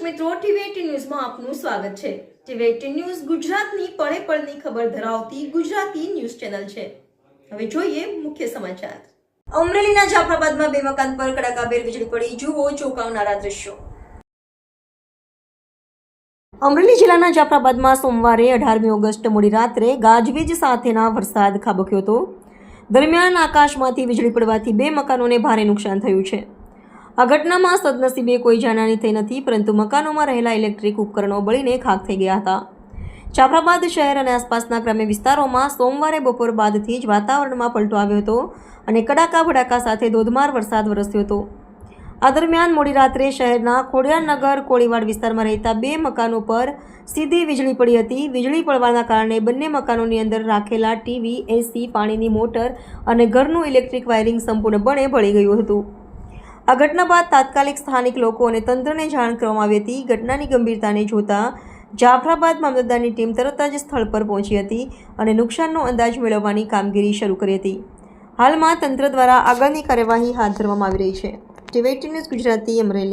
દર્શક મિત્રો, ટીવી18 ન્યૂઝમાં આપનું સ્વાગત છે। ટીવી18 ન્યૂઝ ગુજરાતની પળે પળની ખબર ધરાવતી ગુજરાતી ન્યૂઝ ચેનલ છે। હવે જોઈએ મુખ્ય સમાચાર। અમરેલીના જાફરાબાદમાં બે મકાન પર કડાકાભેર વીજળી પડી, જુઓ ચોંકાવનારા દ્રશ્યો। અમરેલી જિલ્લાના જાફરાબાદમાં સોમવારે 18મી ઓગસ્ટ મોડી રાત્રે ગાજવીજ સાથેના વરસાદ ખાબક્યો હતો। દરમિયાન આકાશમાંથી વીજળી પડવાથી બે મકાનોને ભારે નુકસાન થયું છે। આ ઘટનામાં સદનસીબે કોઈ જાનહાની થઈ નથી, પરંતુ મકાનોમાં રહેલા ઇલેક્ટ્રિક ઉપકરણો બળીને ખાખ થઈ ગયા હતા। જાફરાબાદ શહેર અને આસપાસના ગ્રામ્ય વિસ્તારોમાં સોમવારે બપોર બાદથી જ વાતાવરણમાં પલટો આવ્યો હતો અને કડાકા ભડાકા સાથે ધોધમાર વરસાદ વરસ્યો હતો। આ દરમિયાન મોડી રાત્રે શહેરના ખોડિયારનગર કોળીવાડ વિસ્તારમાં રહેતા બે મકાનો પર સીધી વીજળી પડી હતી। વીજળી પડવાના કારણે બંને મકાનોની અંદર રાખેલા ટીવી, એસી, પાણીની મોટર અને ઘરનું ઇલેક્ટ્રિક વાયરિંગ સંપૂર્ણપણે બળી ગયું હતું। આ ઘટના બાદ તાત્કાલિક સ્થાનિક લોકો અને તંત્રને જાણ કરવામાં આવી હતી। ઘટનાની ગંભીરતાને જોતા જાફરાબાદ મામલતદારની ટીમ તરત જ સ્થળ પર પહોંચી હતી અને નુકસાનનો અંદાજ મેળવવાની કામગીરી શરૂ કરી હતી। હાલમાં તંત્ર દ્વારા આગળની કાર્યવાહી હાથ ધરવામાં આવી રહી છે। ટીવી18 ન્યૂઝ ગુજરાતી, અમરેલી।